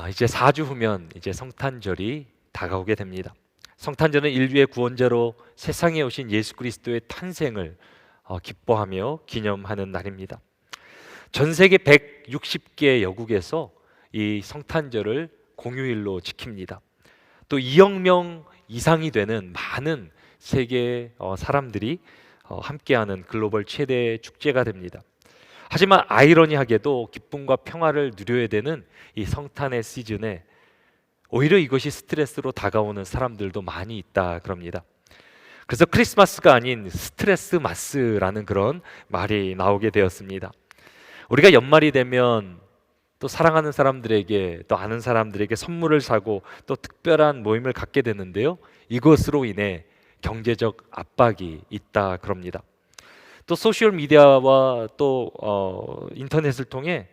이제 4주 후면 이제 성탄절이 다가오게 됩니다. 성탄절은 인류의 구원자로 세상에 오신 예수 그리스도의 탄생을 기뻐하며 기념하는 날입니다. 전 세계 160개 여국에서 이 성탄절을 공휴일로 지킵니다. 또 2억 명 이상이 되는 많은 세계 사람들이 함께하는 글로벌 최대 축제가 됩니다. 하지만 아이러니하게도 기쁨과 평화를 누려야 되는 이 성탄의 시즌에 오히려 이것이 스트레스로 다가오는 사람들도 많이 있다 그럽니다. 그래서 크리스마스가 아닌 스트레스 마스라는 그런 말이 나오게 되었습니다. 우리가 연말이 되면 또 사랑하는 사람들에게 또 아는 사람들에게 선물을 사고 또 특별한 모임을 갖게 되는데요. 이것으로 인해 경제적 압박이 있다 그럽니다. 또 소셜 미디어와 또 인터넷을 통해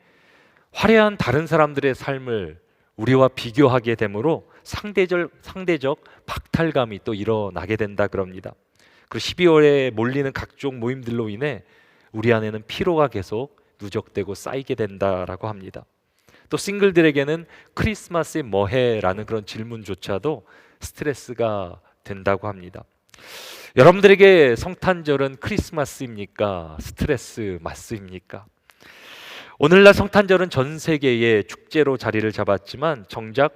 화려한 다른 사람들의 삶을 우리와 비교하게 되므로 상대적 박탈감이 또 일어나게 된다 그럽니다. 그리고 12월에 몰리는 각종 모임들로 인해 우리 안에는 피로가 계속 누적되고 쌓이게 된다라고 합니다. 또 싱글들에게는 크리스마스에 뭐해? 라는 그런 질문조차도 스트레스가 된다고 합니다. 여러분들에게 성탄절은 크리스마스입니까? 스트레스 마스입니까? 오늘날 성탄절은 전 세계의 축제로 자리를 잡았지만 정작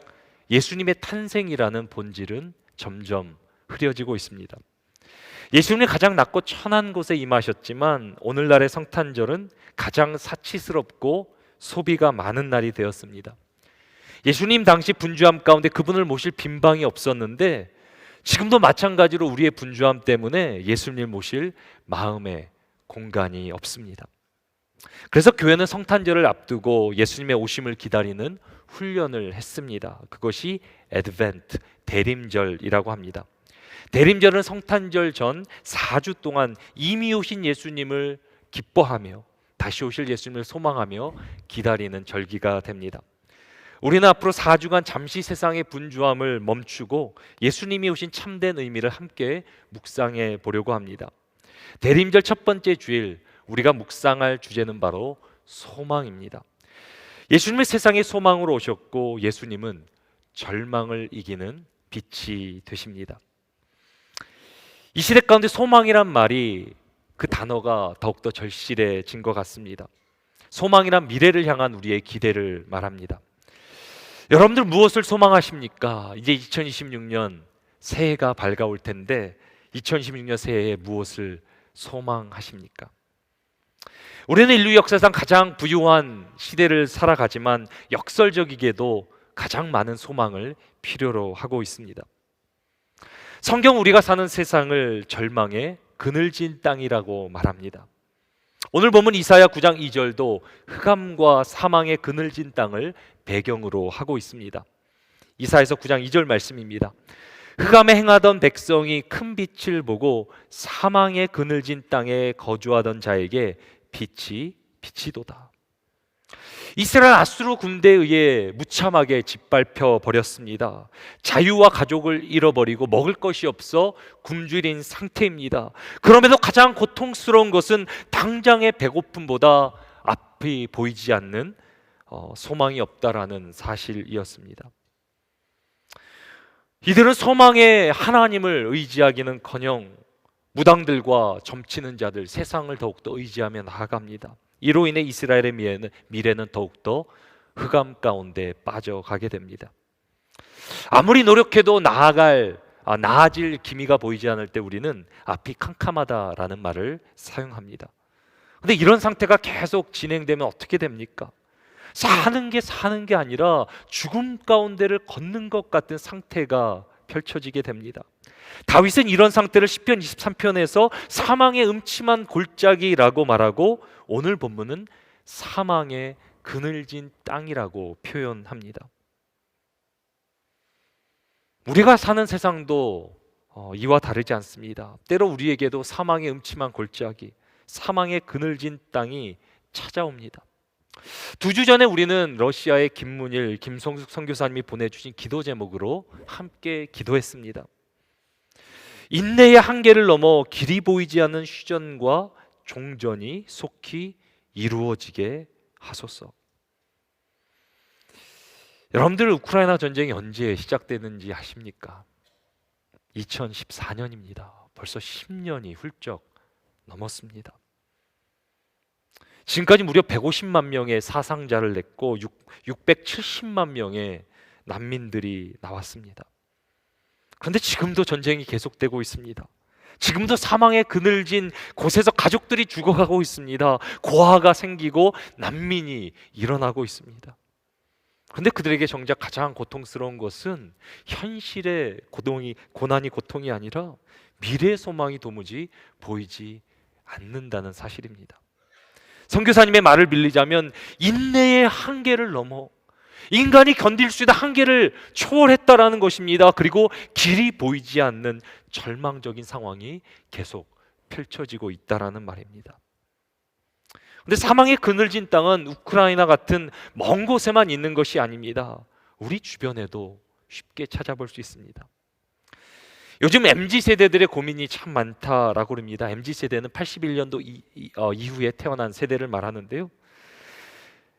예수님의 탄생이라는 본질은 점점 흐려지고 있습니다. 예수님이 가장 낮고 천한 곳에 임하셨지만 오늘날의 성탄절은 가장 사치스럽고 소비가 많은 날이 되었습니다. 예수님 당시 분주함 가운데 그분을 모실 빈방이 없었는데 지금도 마찬가지로 우리의 분주함 때문에 예수님을 모실 마음의 공간이 없습니다. 그래서 교회는 성탄절을 앞두고 예수님의 오심을 기다리는 훈련을 했습니다. 그것이 애드벤트, 대림절이라고 합니다. 대림절은 성탄절 전 4주 동안 이미 오신 예수님을 기뻐하며 다시 오실 예수님을 소망하며 기다리는 절기가 됩니다. 우리는 앞으로 4주간 잠시 세상의 분주함을 멈추고 예수님이 오신 참된 의미를 함께 묵상해 보려고 합니다. 대림절 첫 번째 주일 우리가 묵상할 주제는 바로 소망입니다. 예수님은 세상의 소망으로 오셨고 예수님은 절망을 이기는 빛이 되십니다. 이 시대 가운데 소망이란 말이 그 단어가 더욱더 절실해진 것 같습니다. 소망이란 미래를 향한 우리의 기대를 말합니다. 여러분들 무엇을 소망하십니까? 이제 2026년 새해가 밝아올 텐데 2026년 새해에 무엇을 소망하십니까? 우리는 인류 역사상 가장 부유한 시대를 살아가지만 역설적이게도 가장 많은 소망을 필요로 하고 있습니다. 성경 우리가 사는 세상을 절망의 그늘진 땅이라고 말합니다. 오늘 보면 이사야 9장 2절도 흑암과 사망의 그늘진 땅을 배경으로 하고 있습니다. 이사야서 9장 2절 말씀입니다. 흑암에 행하던 백성이 큰 빛을 보고 사망의 그늘진 땅에 거주하던 자에게 빛이 비치도다. 이스라엘 아수르 군대에 의해 무참하게 짓밟혀 버렸습니다. 자유와 가족을 잃어버리고 먹을 것이 없어 굶주린 상태입니다. 그럼에도 가장 고통스러운 것은 당장의 배고픔보다 앞이 보이지 않는 소망이 없다라는 사실이었습니다. 이들은 소망의 하나님을 의지하기는커녕 무당들과 점치는 자들, 세상을 더욱더 의지하며 나아갑니다. 이로 인해 이스라엘의 미래는 더욱더 흑암 가운데 빠져가게 됩니다. 아무리 노력해도 나아질 기미가 보이지 않을 때 우리는 앞이 캄캄하다라는 말을 사용합니다. 그런데 이런 상태가 계속 진행되면 어떻게 됩니까? 사는 게 아니라 죽음 가운데를 걷는 것 같은 상태가 펼쳐지게 됩니다. 다윗은 이런 상태를 시편 23편에서 사망의 음침한 골짜기라고 말하고 오늘 본문은 사망의 그늘진 땅이라고 표현합니다. 우리가 사는 세상도 이와 다르지 않습니다. 때로 우리에게도 사망의 음침한 골짜기, 사망의 그늘진 땅이 찾아옵니다. 2주 전에 우리는 러시아의 김문일, 김성숙 선교사님이 보내주신 기도 제목으로 함께 기도했습니다. 인내의 한계를 넘어 길이 보이지 않는 휴전과 종전이 속히 이루어지게 하소서. 여러분들 우크라이나 전쟁이 언제 시작되는지 아십니까? 2014년입니다. 벌써 10년이 훌쩍 넘었습니다. 지금까지 무려 150만 명의 사상자를 냈고 670만 명의 난민들이 나왔습니다. 그런데 지금도 전쟁이 계속되고 있습니다. 지금도 사망의 그늘진 곳에서 가족들이 죽어가고 있습니다. 고아가 생기고 난민이 일어나고 있습니다. 그런데 그들에게 정작 가장 고통스러운 것은 현실의 고난이 아니라 미래의 소망이 도무지 보이지 않는다는 사실입니다. 선교사님의 말을 빌리자면 인내의 한계를 넘어 인간이 견딜 수 있는 한계를 초월했다라는 것입니다. 그리고 길이 보이지 않는 절망적인 상황이 계속 펼쳐지고 있다라는 말입니다. 그런데 사망의 그늘진 땅은 우크라이나 같은 먼 곳에만 있는 것이 아닙니다. 우리 주변에도 쉽게 찾아볼 수 있습니다. 요즘 MZ세대들의 고민이 참 많다라고 합니다. MZ세대는 81년도 이후에 태어난 세대를 말하는데요.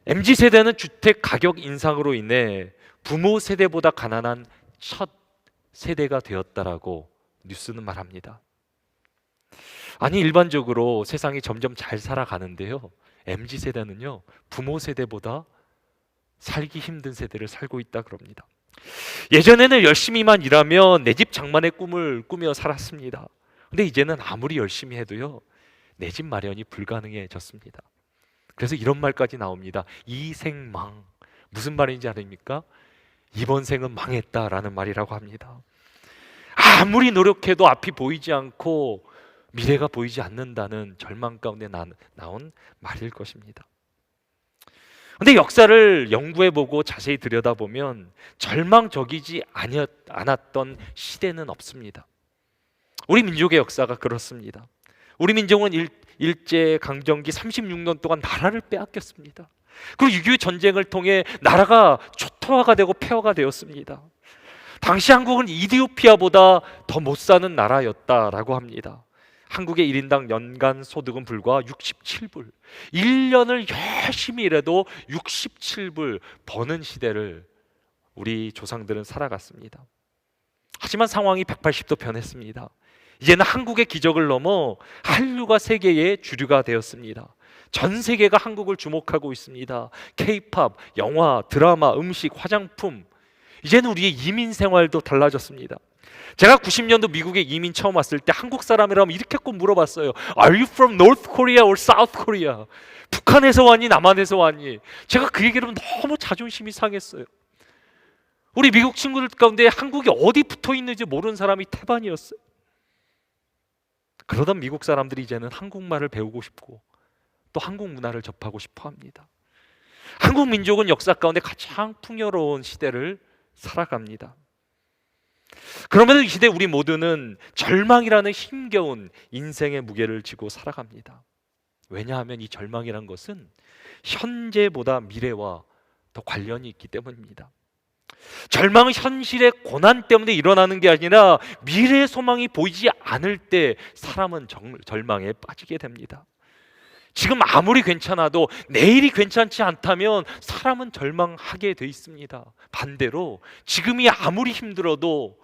MZ세대는 주택 가격 인상으로 인해 부모 세대보다 가난한 첫 세대가 되었다라고 뉴스는 말합니다. 아니, 일반적으로 세상이 점점 잘 살아가는데요, MZ세대는요 부모 세대보다 살기 힘든 세대를 살고 있다 그럽니다. 예전에는 열심히만 일하면 내 집 장만의 꿈을 꾸며 살았습니다. 근데 이제는 아무리 열심히 해도요 내 집 마련이 불가능해졌습니다. 그래서 이런 말까지 나옵니다. 이생망. 무슨 말인지 아십니까? 이번 생은 망했다라는 말이라고 합니다. 아무리 노력해도 앞이 보이지 않고 미래가 보이지 않는다는 절망 가운데 나온 말일 것입니다. 그런데 역사를 연구해보고 자세히 들여다보면 절망적이지 않았던 시대는 없습니다. 우리 민족의 역사가 그렇습니다. 우리 민족은 일제강점기 36년 동안 나라를 빼앗겼습니다. 그리고 6.25 전쟁을 통해 나라가 초토화가 되고 폐허가 되었습니다. 당시 한국은 이디오피아보다 더 못 사는 나라였다라고 합니다. 한국의 1인당 연간 소득은 불과 67불. 1년을 열심히 일해도 67불 버는 시대를 우리 조상들은 살아갔습니다. 하지만 상황이 180도 변했습니다. 이제는 한국의 기적을 넘어 한류가 세계의 주류가 되었습니다. 전 세계가 한국을 주목하고 있습니다. K-팝, 영화, 드라마, 음식, 화장품. 이제는 우리의 이민 생활도 달라졌습니다. 제가 90년도 미국에 이민 처음 왔을 때 한국 사람이라면 이렇게 꼭 물어봤어요. Are you from North Korea or South Korea? 북한에서 왔니? 남한에서 왔니? 제가 그 얘기를 하면 너무 자존심이 상했어요. 우리 미국 친구들 가운데 한국이 어디 붙어 있는지 모르는 사람이 태반이었어요. 그러던 미국 사람들이 이제는 한국말을 배우고 싶고 또 한국 문화를 접하고 싶어 합니다. 한국 민족은 역사 가운데 가장 풍요로운 시대를 살아갑니다. 그러면서 이 시대 우리 모두는 절망이라는 힘겨운 인생의 무게를 지고 살아갑니다. 왜냐하면 이 절망이란 것은 현재보다 미래와 더 관련이 있기 때문입니다. 절망은 현실의 고난 때문에 일어나는 게 아니라 미래의 소망이 보이지 않을 때 사람은 절망에 빠지게 됩니다. 지금 아무리 괜찮아도 내일이 괜찮지 않다면 사람은 절망하게 돼 있습니다. 반대로 지금이 아무리 힘들어도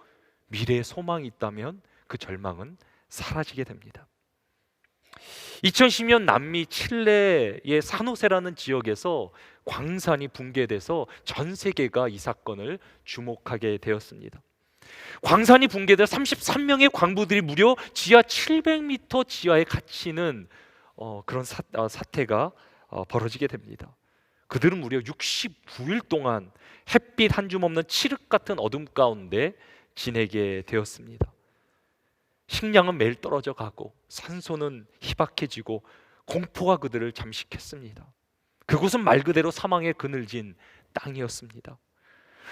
미래의 소망이 있다면 그 절망은 사라지게 됩니다. 2010년 남미 칠레의 산호세라는 지역에서 광산이 붕괴돼서 전 세계가 이 사건을 주목하게 되었습니다. 광산이 붕괴돼 33명의 광부들이 무려 지하 700m 지하에 갇히는 그런 사태가 벌어지게 됩니다. 그들은 무려 69일 동안 햇빛 한 줌 없는 칠흑 같은 어둠 가운데 지내게 되었습니다. 식량은 매일 떨어져 가고 산소는 희박해지고 공포가 그들을 잠식했습니다. 그곳은 말 그대로 사망의 그늘진 땅이었습니다.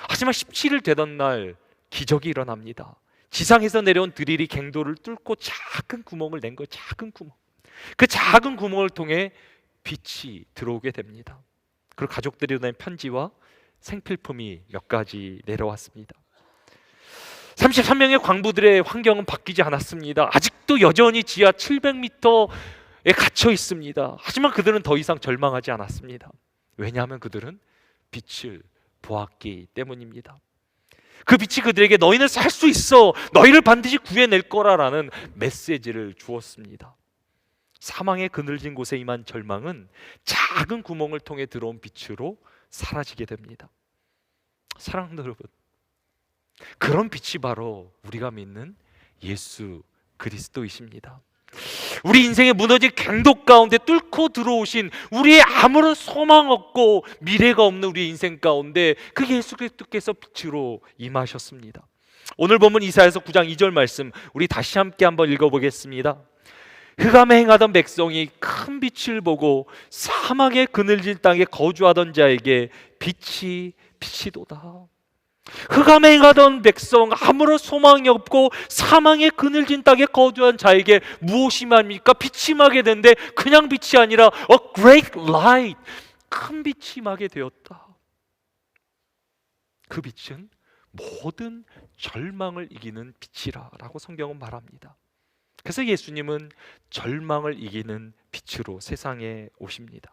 하지만 17일 되던 날 기적이 일어납니다. 지상에서 내려온 드릴이 갱도를 뚫고 작은 구멍을 낸 거예요. 작은 구멍. 그 작은 구멍을 통해 빛이 들어오게 됩니다. 그리고 가족들이 보낸 편지와 생필품이 몇 가지 내려왔습니다. 33명의 광부들의 환경은 바뀌지 않았습니다. 아직도 여전히 지하 700m에 갇혀 있습니다. 하지만 그들은 더 이상 절망하지 않았습니다. 왜냐하면 그들은 빛을 보았기 때문입니다. 그 빛이 그들에게 너희는 살 수 있어, 너희를 반드시 구해낼 거라라는 메시지를 주었습니다. 사망의 그늘진 곳에 임한 절망은 작은 구멍을 통해 들어온 빛으로 사라지게 됩니다. 사랑하는 여러분, 그런 빛이 바로 우리가 믿는 예수 그리스도이십니다. 우리 인생의 무너진 갱도 가운데 뚫고 들어오신, 우리의 아무런 소망 없고 미래가 없는 우리 인생 가운데 그 예수 그리스도께서 빛으로 임하셨습니다. 오늘 본문 이사야서 9장 2절 말씀 우리 다시 함께 한번 읽어보겠습니다. 흑암에 행하던 백성이 큰 빛을 보고 사막의 그늘진 땅에 거주하던 자에게 빛이 비치도다. 흑암에 행하던 백성, 아무런 소망이 없고 사망의 그늘진 땅에 거주한 자에게 무엇이 말입니까? 빛이 임하게 되는데 그냥 빛이 아니라 a great light, 큰 빛이 임하게 되었다. 그 빛은 모든 절망을 이기는 빛이라고 성경은 말합니다. 그래서 예수님은 절망을 이기는 빛으로 세상에 오십니다.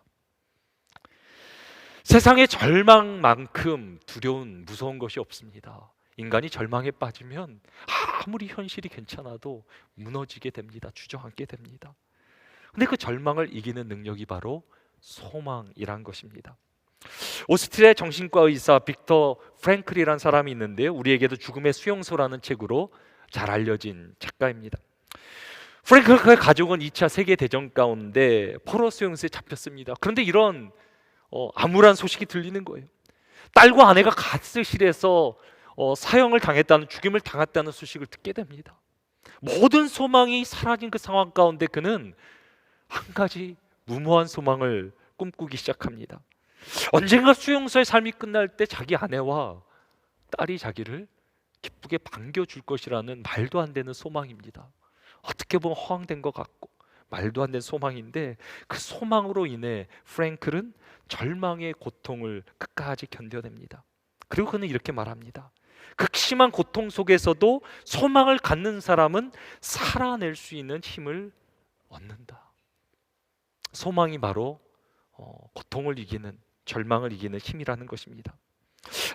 세상에 절망만큼 두려운, 무서운 것이 없습니다. 인간이 절망에 빠지면 아무리 현실이 괜찮아도 무너지게 됩니다. 주저앉게 됩니다. 근데 그 절망을 이기는 능력이 바로 소망이란 것입니다. 오스트리아 정신과 의사 빅터 프랭클이라는 사람이 있는데요, 우리에게도 죽음의 수용소라는 책으로 잘 알려진 작가입니다. 프랭클의 가족은 2차 세계대전 가운데 포로 수용소에 잡혔습니다. 그런데 이런 암울한 소식이 들리는 거예요. 딸과 아내가 가스실에서 사형을 당했다는, 죽임을 당했다는 소식을 듣게 됩니다. 모든 소망이 사라진 그 상황 가운데 그는 한 가지 무모한 소망을 꿈꾸기 시작합니다. 언젠가 수용소의 삶이 끝날 때 자기 아내와 딸이 자기를 기쁘게 반겨줄 것이라는 말도 안 되는 소망입니다. 어떻게 보면 허황된 것 같고 말도 안 되는 소망인데, 그 소망으로 인해 프랭클은 절망의 고통을 끝까지 견뎌냅니다. 그리고 그는 이렇게 말합니다. 극심한 고통 속에서도 소망을 갖는 사람은 살아낼 수 있는 힘을 얻는다. 소망이 바로 고통을 이기는, 절망을 이기는 힘이라는 것입니다.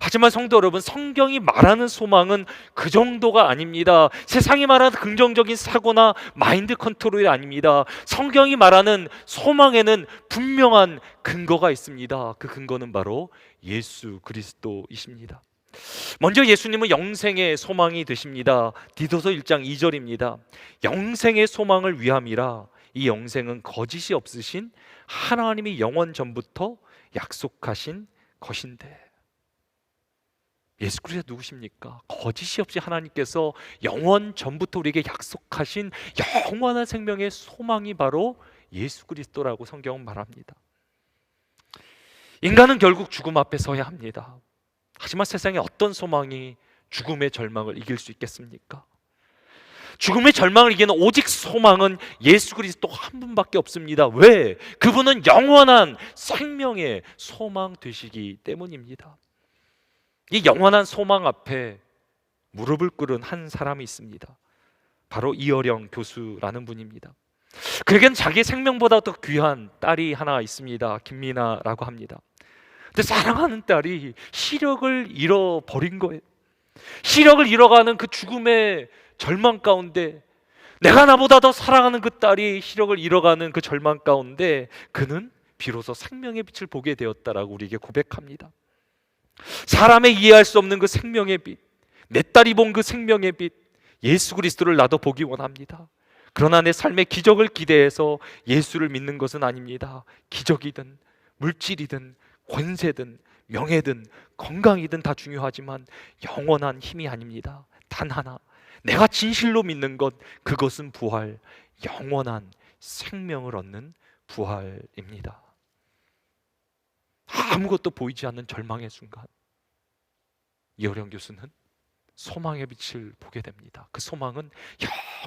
하지만 성도 여러분, 성경이 말하는 소망은 그 정도가 아닙니다. 세상이 말하는 긍정적인 사고나 마인드 컨트롤이 아닙니다. 성경이 말하는 소망에는 분명한 근거가 있습니다. 그 근거는 바로 예수 그리스도이십니다. 먼저 예수님은 영생의 소망이 되십니다. 디도서 1장 2절입니다. 영생의 소망을 위함이라. 이 영생은 거짓이 없으신 하나님이 영원 전부터 약속하신 것인데. 예수 그리스도 누구십니까? 거짓이 없이 하나님께서 영원 전부터 우리에게 약속하신 영원한 생명의 소망이 바로 예수 그리스도라고 성경은 말합니다. 인간은 결국 죽음 앞에 서야 합니다. 하지만 세상에 어떤 소망이 죽음의 절망을 이길 수 있겠습니까? 죽음의 절망을 이기는 오직 소망은 예수 그리스도 한 분밖에 없습니다. 왜? 그분은 영원한 생명의 소망 되시기 때문입니다. 이 영원한 소망 앞에 무릎을 꿇은 한 사람이 있습니다. 바로 이어령 교수라는 분입니다. 그에게는 자기 생명보다 더 귀한 딸이 하나 있습니다. 김미나라고 합니다. 근데 사랑하는 딸이 시력을 잃어버린 거예요. 시력을 잃어가는 그 죽음의 절망 가운데, 내가 나보다 더 사랑하는 그 딸이 시력을 잃어가는 그 절망 가운데 그는 비로소 생명의 빛을 보게 되었다라고 우리에게 고백합니다. 사람의 이해할 수 없는 그 생명의 빛, 내 딸이 본 그 생명의 빛, 예수 그리스도를 나도 보기 원합니다. 그러나 내 삶의 기적을 기대해서 예수를 믿는 것은 아닙니다. 기적이든 물질이든 권세든 명예든 건강이든 다 중요하지만 영원한 힘이 아닙니다. 단 하나, 내가 진실로 믿는 것, 그것은 부활, 영원한 생명을 얻는 부활입니다. 아무것도 보이지 않는 절망의 순간, 이어령 교수는 소망의 빛을 보게 됩니다. 그 소망은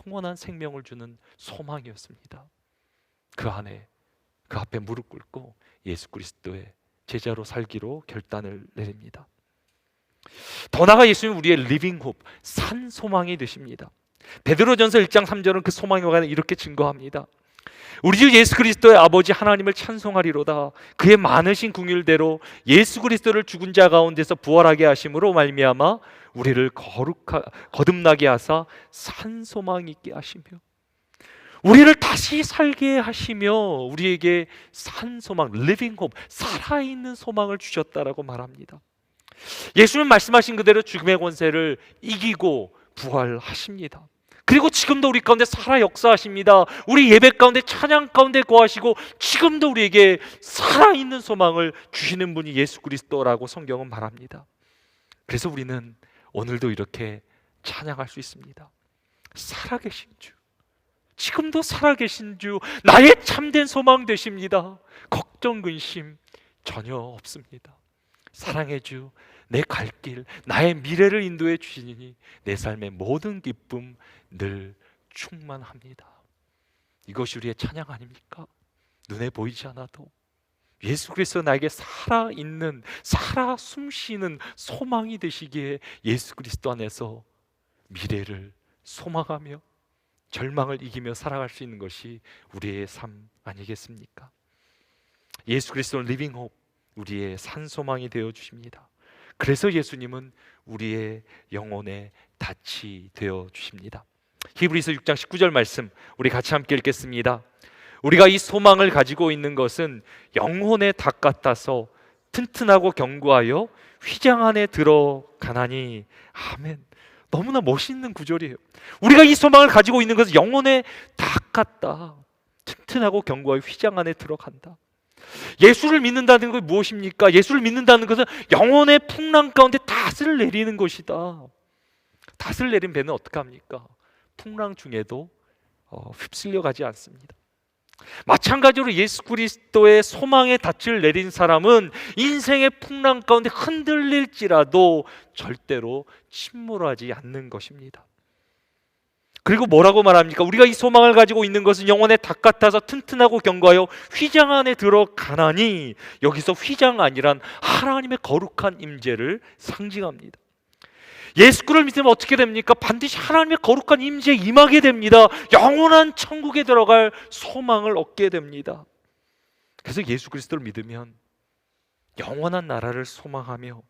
영원한 생명을 주는 소망이었습니다. 그 안에, 그 앞에 무릎 꿇고 예수 그리스도의 제자로 살기로 결단을 내립니다. 더 나아가 예수님은 우리의 리빙 홉, 산 소망이 되십니다. 베드로전서 1장 3절은 그 소망에 관해 이렇게 증거합니다. 우리 주 예수 그리스도의 아버지 하나님을 찬송하리로다. 그의 많으신 긍휼대로 예수 그리스도를 죽은 자 가운데서 부활하게 하심으로 말미암아 우리를 거듭나게 하사 산 소망 있게 하시며 우리를 다시 살게 하시며 우리에게 산 소망, living hope, 살아있는 소망을 주셨다라고 말합니다. 예수는 말씀하신 그대로 죽음의 권세를 이기고 부활하십니다. 그리고 지금도 우리 가운데 살아 역사하십니다. 우리 예배 가운데 찬양 가운데 거하시고 지금도 우리에게 살아있는 소망을 주시는 분이 예수 그리스도라고 성경은 말합니다. 그래서 우리는 오늘도 이렇게 찬양할 수 있습니다. 살아계신 주, 지금도 살아계신 주, 나의 참된 소망 되십니다. 걱정 근심 전혀 없습니다. 사랑의 주, 내 갈 길, 나의 미래를 인도해 주시니 내 삶의 모든 기쁨 늘 충만합니다. 이것이 우리의 찬양 아닙니까? 눈에 보이지 않아도 예수 그리스도 나에게 살아있는, 살아 숨쉬는 소망이 되시기에 예수 그리스도 안에서 미래를 소망하며 절망을 이기며 살아갈 수 있는 것이 우리의 삶 아니겠습니까? 예수 그리스도는 리빙 홉, 우리의 산 소망이 되어 주십니다. 그래서 예수님은 우리의 영혼의 닻이 되어 주십니다. 히브리서 6장 19절 말씀 우리 같이 함께 읽겠습니다. 우리가 이 소망을 가지고 있는 것은 영혼의 닭 같아서 튼튼하고 견고하여 휘장 안에 들어가나니. 아멘. 너무나 멋있는 구절이에요. 우리가 이 소망을 가지고 있는 것은 영혼의 닭 같다. 튼튼하고 견고하여 휘장 안에 들어간다. 예수를 믿는다는 것은 무엇입니까? 예수를 믿는다는 것은 영혼의 풍랑 가운데 닷을 내리는 것이다. 닷을 내린 배는 어떻게 합니까? 풍랑 중에도 휩쓸려 가지 않습니다. 마찬가지로 예수 그리스도의 소망의 닻을 내린 사람은 인생의 풍랑 가운데 흔들릴지라도 절대로 침몰하지 않는 것입니다. 그리고 뭐라고 말합니까? 우리가 이 소망을 가지고 있는 것은 영혼의 닭 같아서 튼튼하고 견고하여 휘장 안에 들어가나니. 여기서 휘장 안이란 하나님의 거룩한 임재를 상징합니다. 예수 그리스도를 믿으면 어떻게 됩니까? 반드시 하나님의 거룩한 임재에 임하게 됩니다. 영원한 천국에 들어갈 소망을 얻게 됩니다. 그래서 예수 그리스도를 믿으면 영원한 나라를 소망하며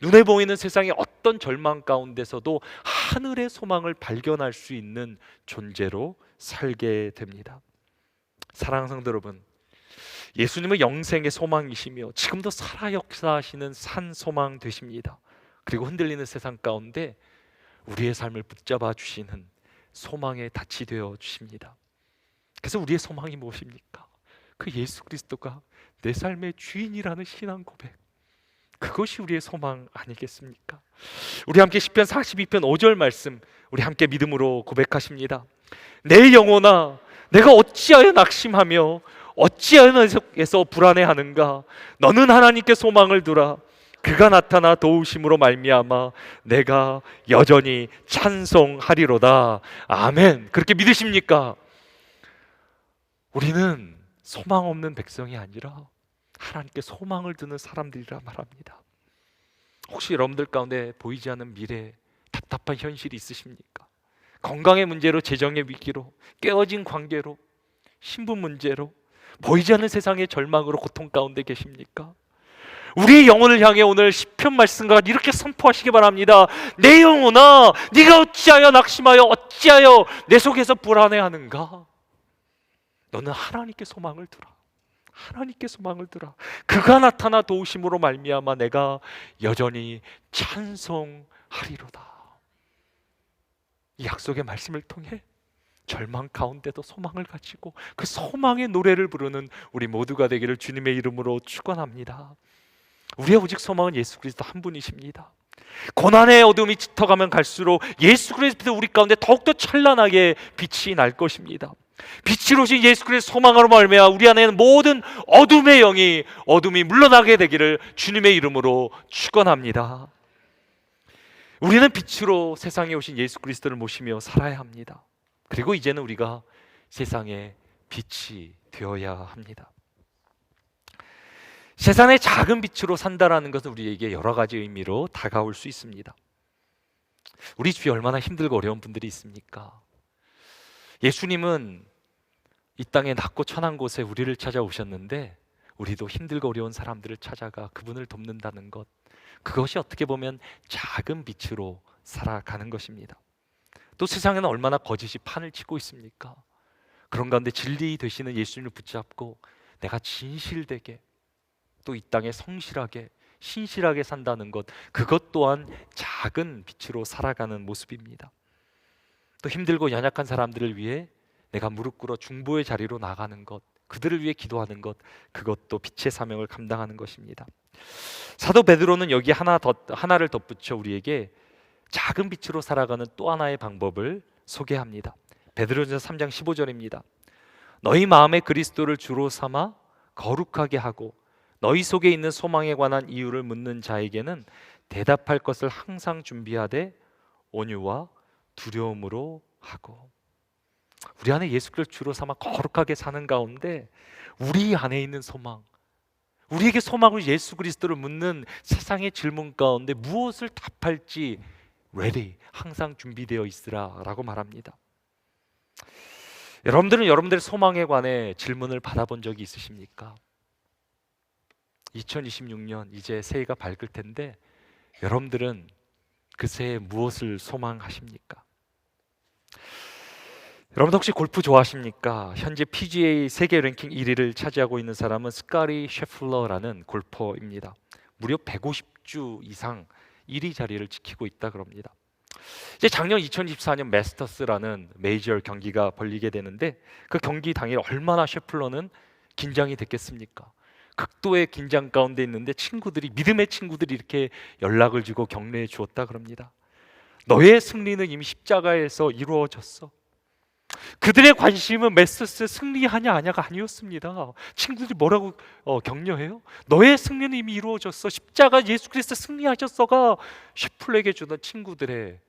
눈에 보이는 세상의 어떤 절망 가운데서도 하늘의 소망을 발견할 수 있는 존재로 살게 됩니다. 사랑하는 성도 여러분, 예수님은 영생의 소망이시며 지금도 살아 역사하시는 산 소망 되십니다. 그리고 흔들리는 세상 가운데 우리의 삶을 붙잡아 주시는 소망의 닻이 되어 주십니다. 그래서 우리의 소망이 무엇입니까? 그 예수 그리스도가 내 삶의 주인이라는 신앙 고백, 그것이 우리의 소망 아니겠습니까? 우리 함께 시편 42편 5절 말씀 우리 함께 믿음으로 고백하십니다. 내 영혼아, 내가 어찌하여 낙심하며 어찌하여 너에서 불안해하는가? 너는 하나님께 소망을 두라. 그가 나타나 도우심으로 말미암아 내가 여전히 찬송하리로다. 아멘. 그렇게 믿으십니까? 우리는 소망 없는 백성이 아니라 하나님께 소망을 두는 사람들이라 말합니다. 혹시 여러분들 가운데 보이지 않는 미래, 답답한 현실이 있으십니까? 건강의 문제로, 재정의 위기로, 깨어진 관계로, 신분 문제로, 보이지 않는 세상의 절망으로 고통 가운데 계십니까? 우리의 영혼을 향해 오늘 시편 말씀과 이렇게 선포하시기 바랍니다. 내 영혼아, 네가 어찌하여 낙심하여 어찌하여 내 속에서 불안해하는가? 너는 하나님께 소망을 두라. 하나님께 소망을 두라. 그가 나타나 도우심으로 말미암아 내가 여전히 찬송하리로다. 이 약속의 말씀을 통해 절망 가운데도 소망을 가지고 그 소망의 노래를 부르는 우리 모두가 되기를 주님의 이름으로 축원합니다. 우리의 오직 소망은 예수 그리스도 한 분이십니다. 고난의 어둠이 짙어가면 갈수록 예수 그리스도 우리 가운데 더욱더 찬란하게 빛이 날 것입니다. 빛으로 오신 예수 그리스도 소망으로 말미암아 우리 안에는 모든 어둠의 영이 어둠이 물러나게 되기를 주님의 이름으로 축원합니다. 우리는 빛으로 세상에 오신 예수 그리스도를 모시며 살아야 합니다. 그리고 이제는 우리가 세상의 빛이 되어야 합니다. 세상의 작은 빛으로 산다라는 것은 우리에게 여러 가지 의미로 다가올 수 있습니다. 우리 주위에 얼마나 힘들고 어려운 분들이 있습니까? 예수님은 이 땅에 낮고 천한 곳에 우리를 찾아오셨는데 우리도 힘들고 어려운 사람들을 찾아가 그분을 돕는다는 것, 그것이 어떻게 보면 작은 빛으로 살아가는 것입니다. 또 세상에는 얼마나 거짓이 판을 치고 있습니까? 그런 가운데 진리 되시는 예수님을 붙잡고 내가 진실되게 또 이 땅에 성실하게 신실하게 산다는 것, 그것 또한 작은 빛으로 살아가는 모습입니다. 또 힘들고 연약한 사람들을 위해 내가 무릎 꿇어 중보의 자리로 나가는 것, 그들을 위해 기도하는 것, 그것도 빛의 사명을 감당하는 것입니다. 사도 베드로는 여기 하나를 덧붙여 우리에게 작은 빛으로 살아가는 또 하나의 방법을 소개합니다. 베드로전서 3장 15절입니다. 너희 마음에 그리스도를 주로 삼아 거룩하게 하고 너희 속에 있는 소망에 관한 이유를 묻는 자에게는 대답할 것을 항상 준비하되 온유와 두려움으로 하고. 우리 안에 예수 그리스도를 주로 삼아 거룩하게 사는 가운데 우리 안에 있는 소망, 우리에게 소망을 예수 그리스도를 묻는 세상의 질문 가운데 무엇을 답할지 ready, 항상 준비되어 있으라 라고 말합니다. 여러분들은 여러분들의 소망에 관해 질문을 받아본 적이 있으십니까? 2026년 이제 새해가 밝을 텐데 여러분들은 그 새해 무엇을 소망하십니까? 여러분 혹시 골프 좋아하십니까? 현재 PGA 세계 랭킹 1위를 차지하고 있는 사람은 스카리 셰플러라는 골퍼입니다. 무려 150주 이상 1위 자리를 지키고 있다 그럽니다. 이제 작년 2024년 마스터스라는 메이저 경기가 벌리게 되는데 그 경기 당일 얼마나 셰플러는 긴장이 됐겠습니까? 극도의 긴장 가운데 있는데 믿음의 친구들이 이렇게 연락을 주고 격려해 주었다 그럽니다. 너의 승리는 이미 십자가에서 이루어졌어. 그들의 관심은 마스터스 승리하냐 아냐가 아니었습니다. 친구들이 뭐라고 격려해요? 너의 승리는 이미 이루어졌어. 십자가 예수 그리스도 승리하셨어가 셰플러에게 주던 친구들의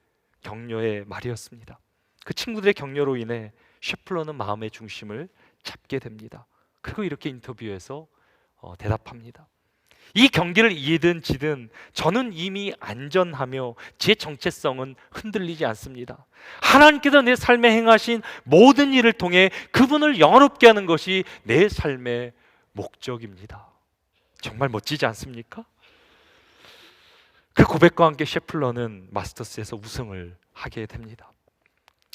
격려의 말이었습니다. 그 친구들의 격려로 인해 셰플러는 마음의 중심을 잡게 됩니다. 그리고 이렇게 인터뷰에서 대답합니다. 이 경기를 이기든 지든 저는 이미 안전하며 제 정체성은 흔들리지 않습니다. 하나님께서 내 삶에 행하신 모든 일을 통해 그분을 영화롭게 하는 것이 내 삶의 목적입니다. 정말 멋지지 않습니까? 그 고백과 함께 셰플러는 마스터스에서 우승을 하게 됩니다.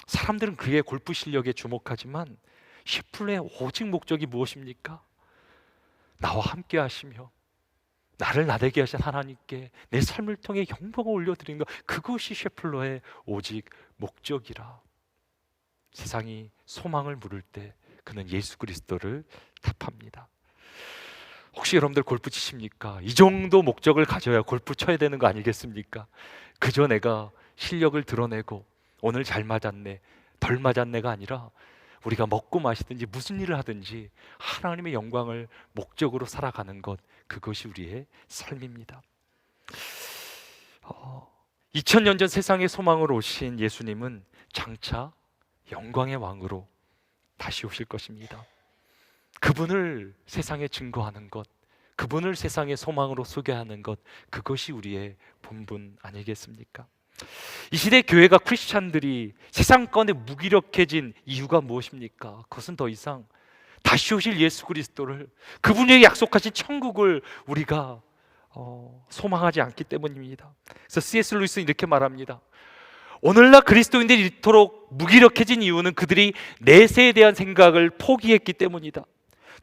사람들은 그의 골프 실력에 주목하지만 셰플러의 오직 목적이 무엇입니까? 나와 함께 하시며 나를 나되게 하신 하나님께 내 삶을 통해 영광을 올려드리는 것, 그것이 셰플러의 오직 목적이라. 세상이 소망을 물을 때 그는 예수 그리스도를 답합니다. 혹시 여러분들 골프 치십니까? 이 정도 목적을 가져야 골프 쳐야 되는 거 아니겠습니까? 그저 내가 실력을 드러내고 오늘 잘 맞았네, 덜 맞았네가 아니라 우리가 먹고 마시든지 무슨 일을 하든지 하나님의 영광을 목적으로 살아가는 것, 그것이 우리의 삶입니다. 2000년 전 세상의 소망으로 오신 예수님은 장차 영광의 왕으로 다시 오실 것입니다. 그분을 세상에 증거하는 것, 그분을 세상의 소망으로 소개하는 것, 그것이 우리의 본분 아니겠습니까? 이 시대 교회가 크리스찬들이 세상 가운데 무기력해진 이유가 무엇입니까? 그것은 더 이상 다시 오실 예수 그리스도를, 그분에게 약속하신 천국을 우리가 소망하지 않기 때문입니다. 그래서 C.S. 루이스는 이렇게 말합니다. 오늘날 그리스도인들이 이토록 무기력해진 이유는 그들이 내세에 대한 생각을 포기했기 때문이다.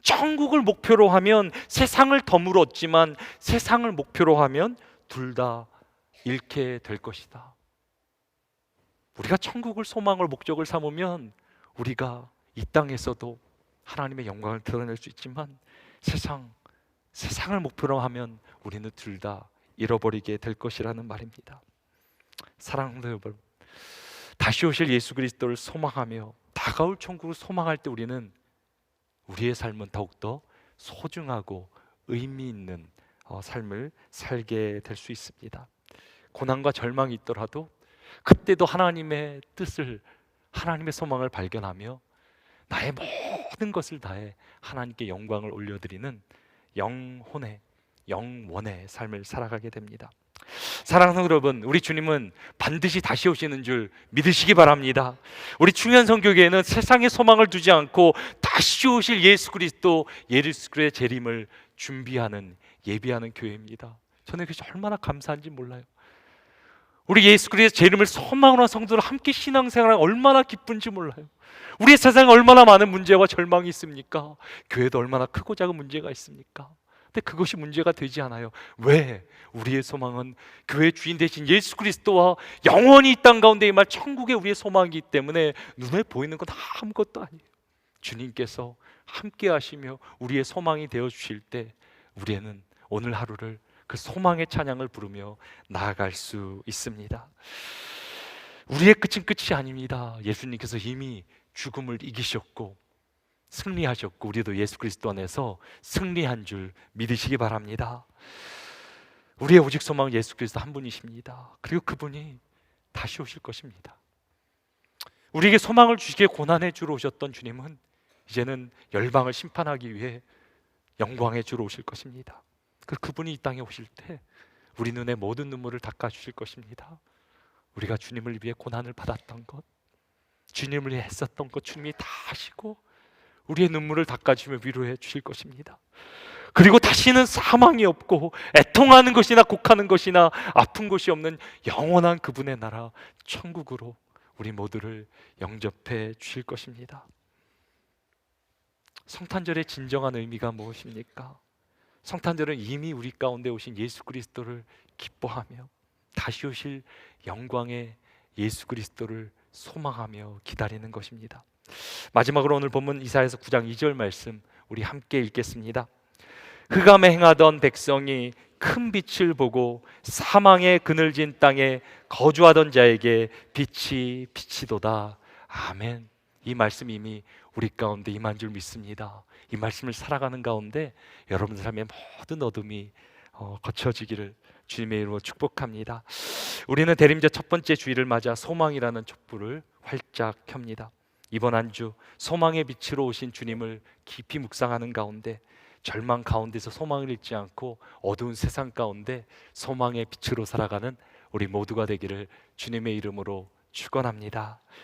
천국을 목표로 하면 세상을 덤으로 얻지만 세상을 목표로 하면 둘 다 잃게 될 것이다. 우리가 천국을 소망을 목적을 삼으면 우리가 이 땅에서도 하나님의 영광을 드러낼 수 있지만 세상을 목표로 하면 우리는 둘 다 잃어버리게 될 것이라는 말입니다. 사랑하는 여러분, 다시 오실 예수 그리스도를 소망하며 다가올 천국을 소망할 때 우리는 우리의 삶은 더욱더 소중하고 의미 있는 삶을 살게 될 수 있습니다. 고난과 절망이 있더라도 그때도 하나님의 뜻을, 하나님의 소망을 발견하며 나의 모든 것을 다해 하나님께 영광을 올려드리는 영원의 삶을 살아가게 됩니다. 사랑하는 여러분, 우리 주님은 반드시 다시 오시는 줄 믿으시기 바랍니다. 우리 충현성교회는 세상에 소망을 두지 않고 다시 오실 예수 그리스도, 예수 그리스도의 재림을 준비하는, 예비하는 교회입니다. 저는 그것이 얼마나 감사한지 몰라요. 우리 예수 그리스도의 재림을 소망으로 한 성도들 함께 신앙생활하는 얼마나 기쁜지 몰라요. 우리의 세상에 얼마나 많은 문제와 절망이 있습니까? 교회도 얼마나 크고 작은 문제가 있습니까? 근데 그것이 문제가 되지 않아요. 왜? 우리의 소망은 교회 주인 되신 예수 그리스도와 영원히 이 땅 가운데 임할 천국의 우리의 소망이기 때문에 눈에 보이는 건 아무것도 아니에요. 주님께서 함께 하시며 우리의 소망이 되어 주실 때 우리는 오늘 하루를 그 소망의 찬양을 부르며 나아갈 수 있습니다. 우리의 끝은 끝이 아닙니다. 예수님께서 이미 죽음을 이기셨고 승리하셨고 우리도 예수 그리스도 안에서 승리한 줄 믿으시기 바랍니다. 우리의 오직 소망은 예수 그리스도 한 분이십니다. 그리고 그분이 다시 오실 것입니다. 우리에게 소망을 주시기에 고난의 주로 오셨던 주님은 이제는 열방을 심판하기 위해 영광의 주로 오실 것입니다. 그분이 이 땅에 오실 때 우리 눈에 모든 눈물을 닦아주실 것입니다. 우리가 주님을 위해 고난을 받았던 것, 주님을 위해 했었던 것 주님이 다 하시고 우리의 눈물을 닦아주며 위로해 주실 것입니다. 그리고 다시는 사망이 없고 애통하는 것이나 곡하는 것이나 아픈 것이 없는 영원한 그분의 나라 천국으로 우리 모두를 영접해 주실 것입니다. 성탄절의 진정한 의미가 무엇입니까? 성탄절은 이미 우리 가운데 오신 예수 그리스도를 기뻐하며 다시 오실 영광의 예수 그리스도를 소망하며 기다리는 것입니다. 마지막으로 오늘 본문 이사야서 9장 2절 말씀 우리 함께 읽겠습니다. 흑암에 행하던 백성이 큰 빛을 보고 사망의 그늘진 땅에 거주하던 자에게 빛이 비치도다. 아멘. 이 말씀이 이미 우리 가운데 임한 줄 믿습니다. 이 말씀을 살아가는 가운데 여러분들 삶의 모든 어둠이 거쳐지기를 주님의 이름으로 축복합니다. 우리는 대림절 첫 번째 주일을 맞아 소망이라는 촛불을 활짝 켭니다. 이번 한 주 소망의 빛으로 오신 주님을 깊이 묵상하는 가운데 절망 가운데서 소망을 잃지 않고 어두운 세상 가운데 소망의 빛으로 살아가는 우리 모두가 되기를 주님의 이름으로 축원합니다.